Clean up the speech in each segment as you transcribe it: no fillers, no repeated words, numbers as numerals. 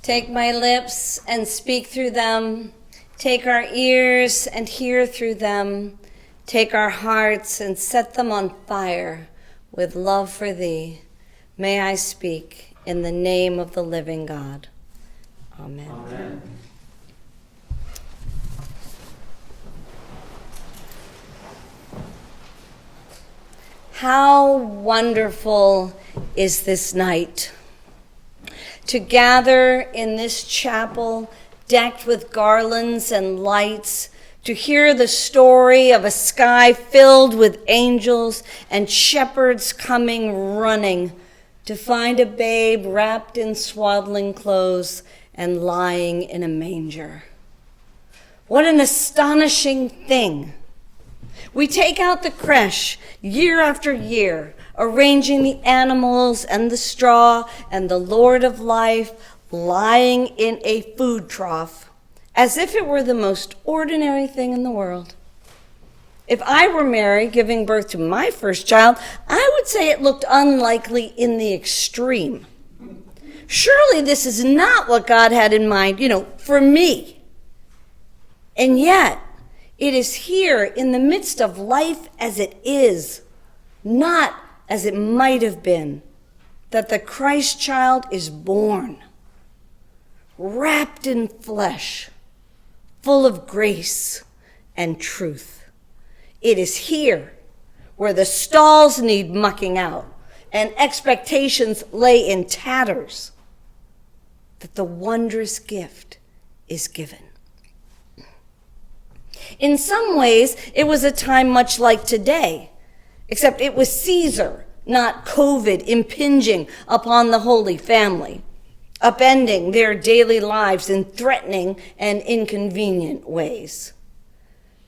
Take my lips and speak through them. Take our ears and hear through them. Take our hearts and set them on fire with love for thee. May I speak in the name of the living God. Amen. Amen. How wonderful is this night to gather in this chapel decked with garlands and lights, to hear the story of a sky filled with angels and shepherds coming running to find a babe wrapped in swaddling clothes and lying in a manger. What an astonishing thing. We take out the creche year after year, arranging the animals and the straw and the Lord of Life lying in a food trough as if it were the most ordinary thing in the world. If I were Mary giving birth to my first child, I would say it looked unlikely in the extreme. Surely this is not what God had in mind, for me. And yet, it is here in the midst of life as it is, not as it might have been, that the Christ child is born, wrapped in flesh, full of grace and truth. It is here where the stalls need mucking out and expectations lay in tatters that the wondrous gift is given. In some ways, it was a time much like today, except it was Caesar, not COVID, impinging upon the Holy Family, upending their daily lives in threatening and inconvenient ways.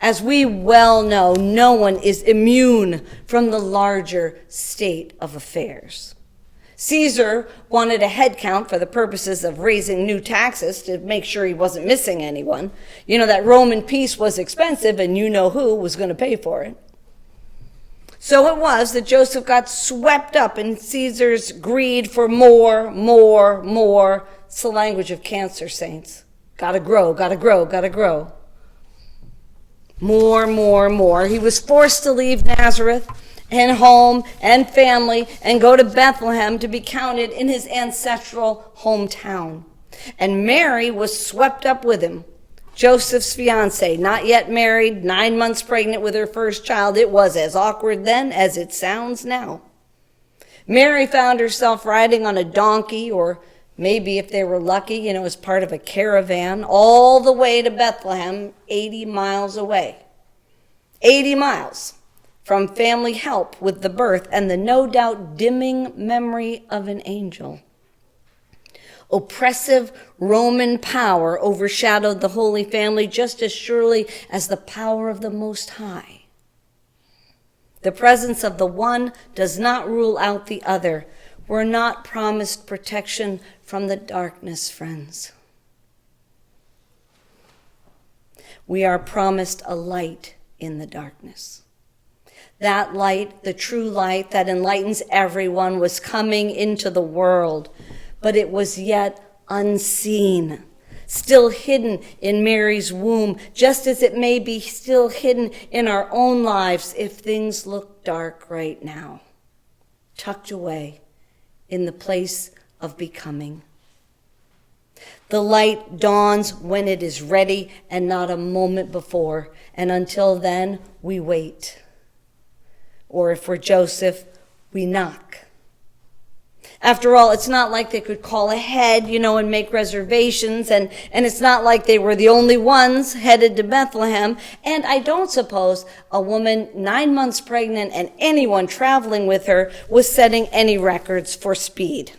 As we well know, no one is immune from the larger state of affairs. Caesar wanted a head count for the purposes of raising new taxes to make sure he wasn't missing anyone. That Roman peace was expensive and who was going to pay for it. So it was that Joseph got swept up in Caesar's greed for more. It's the language of cancer, saints. Gotta grow. More. He was forced to leave Nazareth and home and family and go to Bethlehem to be counted in his ancestral hometown. And Mary was swept up with him, Joseph's fiance, not yet married, 9 months pregnant with her first child. It was as awkward then as it sounds now. Mary found herself riding on a donkey, or maybe if they were lucky, as part of a caravan, all the way to Bethlehem, 80 miles away. 80 miles. From family help with the birth and the no doubt dimming memory of an angel. Oppressive Roman power overshadowed the Holy Family just as surely as the power of the Most High. The presence of the one does not rule out the other. We're not promised protection from the darkness, friends. We are promised a light in the darkness. That light, the true light that enlightens everyone, was coming into the world, but it was yet unseen, still hidden in Mary's womb, just as it may be still hidden in our own lives if things look dark right now, tucked away in the place of becoming. The light dawns when it is ready and not a moment before, and until then, we wait. Or if we're Joseph, we knock. After all, it's not like they could call ahead, and make reservations, and it's not like they were the only ones headed to Bethlehem. And I don't suppose a woman 9 months pregnant and anyone traveling with her was setting any records for speed.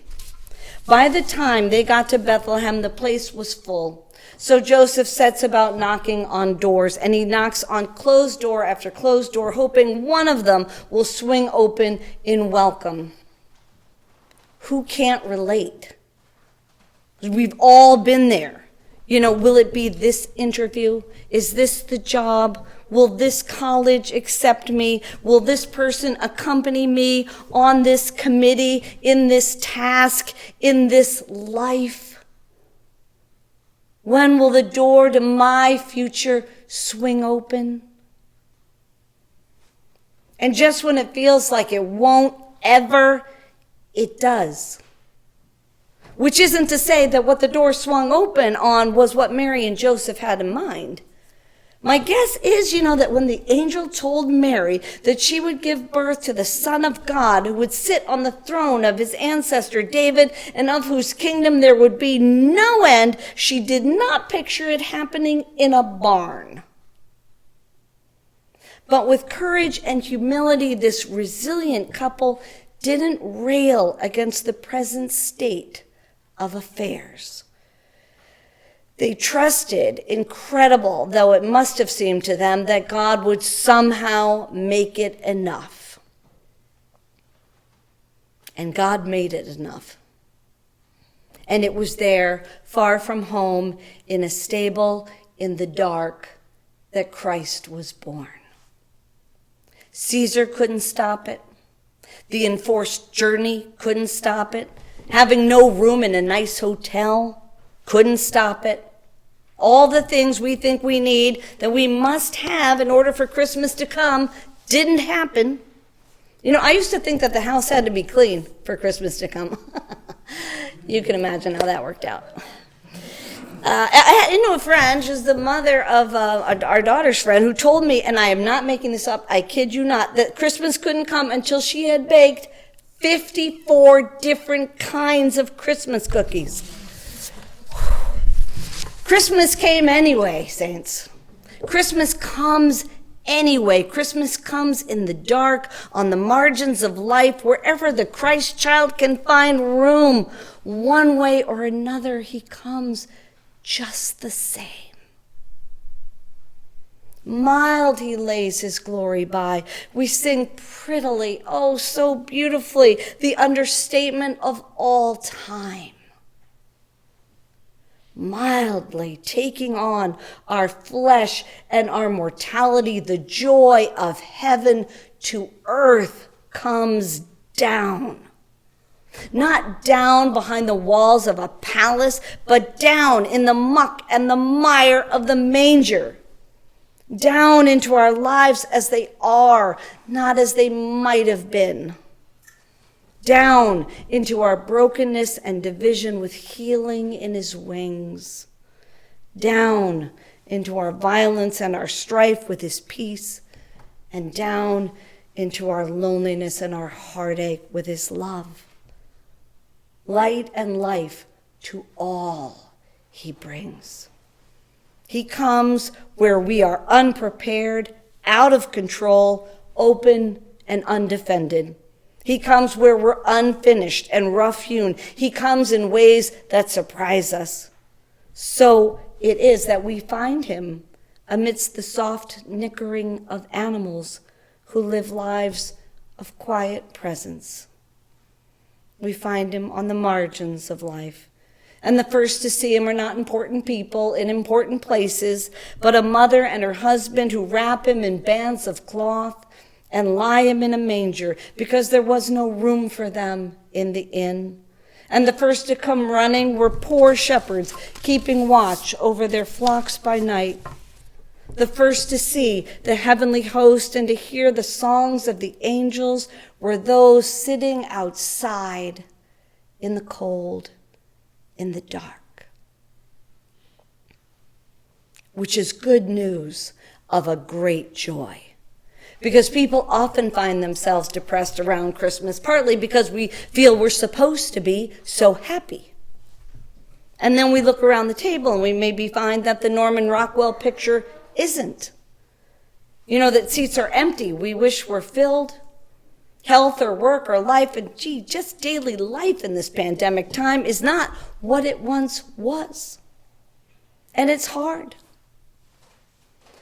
By the time they got to Bethlehem, the place was full. So Joseph sets about knocking on doors, and he knocks on closed door after closed door, hoping one of them will swing open in welcome. Who can't relate? We've all been there. Will it be this interview? Is this the job? Will this college accept me? Will this person accompany me on this committee, in this task, in this life? When will the door to my future swing open? And just when it feels like it won't ever, it does. Which isn't to say that what the door swung open on was what Mary and Joseph had in mind. My guess is, that when the angel told Mary that she would give birth to the Son of God who would sit on the throne of his ancestor David and of whose kingdom there would be no end, she did not picture it happening in a barn. But with courage and humility, this resilient couple didn't rail against the present state of affairs. They trusted, incredible though it must have seemed to them, that God would somehow make it enough. And God made it enough. And it was there, far from home, in a stable in the dark, that Christ was born. Caesar couldn't stop it. The enforced journey couldn't stop it. Having no room in a nice hotel couldn't stop it. All the things we think we need, that we must have in order for Christmas to come, didn't happen. I used to think that the house had to be clean for Christmas to come. You can imagine how that worked out. I had a friend, she's the mother of our daughter's friend, who told me, and I am not making this up, I kid you not, that Christmas couldn't come until she had baked 54 different kinds of Christmas cookies. Christmas came anyway, saints. Christmas comes anyway. Christmas comes in the dark, on the margins of life, wherever the Christ child can find room. One way or another, he comes just the same. Mild he lays his glory by. We sing prettily, oh so beautifully, the understatement of all time. Mildly taking on our flesh and our mortality, the joy of heaven to earth comes down. Not down behind the walls of a palace, but down in the muck and the mire of the manger. Down into our lives as they are, not as they might have been. Down into our brokenness and division with healing in his wings. Down into our violence and our strife with his peace. And down into our loneliness and our heartache with his love. Light and life to all he brings. He comes where we are unprepared, out of control, open and undefended. He comes where we're unfinished and rough-hewn. He comes in ways that surprise us. So it is that we find him amidst the soft nickering of animals who live lives of quiet presence. We find him on the margins of life. And the first to see him are not important people in important places, but a mother and her husband who wrap him in bands of cloth and lie him in a manger because there was no room for them in the inn. And the first to come running were poor shepherds keeping watch over their flocks by night. The first to see the heavenly host and to hear the songs of the angels were those sitting outside in the cold, in the dark. Which is good news of a great joy. Because people often find themselves depressed around Christmas, partly because we feel we're supposed to be so happy. And then we look around the table and we maybe find that the Norman Rockwell picture isn't. That seats are empty. We wish were filled. Health or work or life, and just daily life in this pandemic time is not what it once was. And it's hard.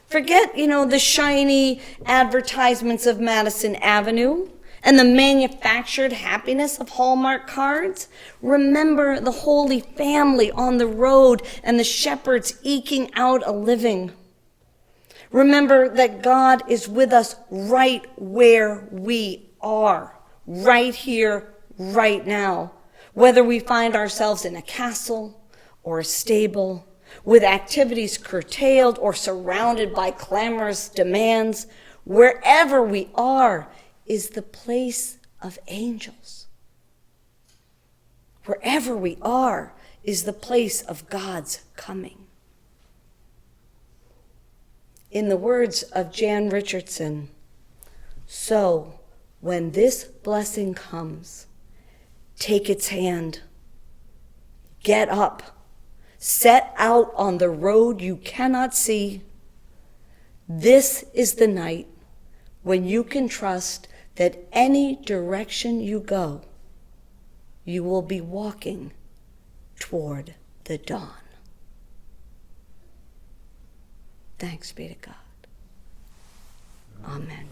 Forget, the shiny advertisements of Madison Avenue and the manufactured happiness of Hallmark cards. Remember the Holy Family on the road and the shepherds eking out a living. Remember that God is with us right where we are, right here, right now, whether we find ourselves in a castle or a stable, with activities curtailed or surrounded by clamorous demands. Wherever we are is the place of angels. Wherever we are is the place of God's coming. In the words of Jan Richardson, so when this blessing comes, take its hand, get up, set out on the road you cannot see. This is the night when you can trust that any direction you go, you will be walking toward the dawn. Thanks be to God. Amen.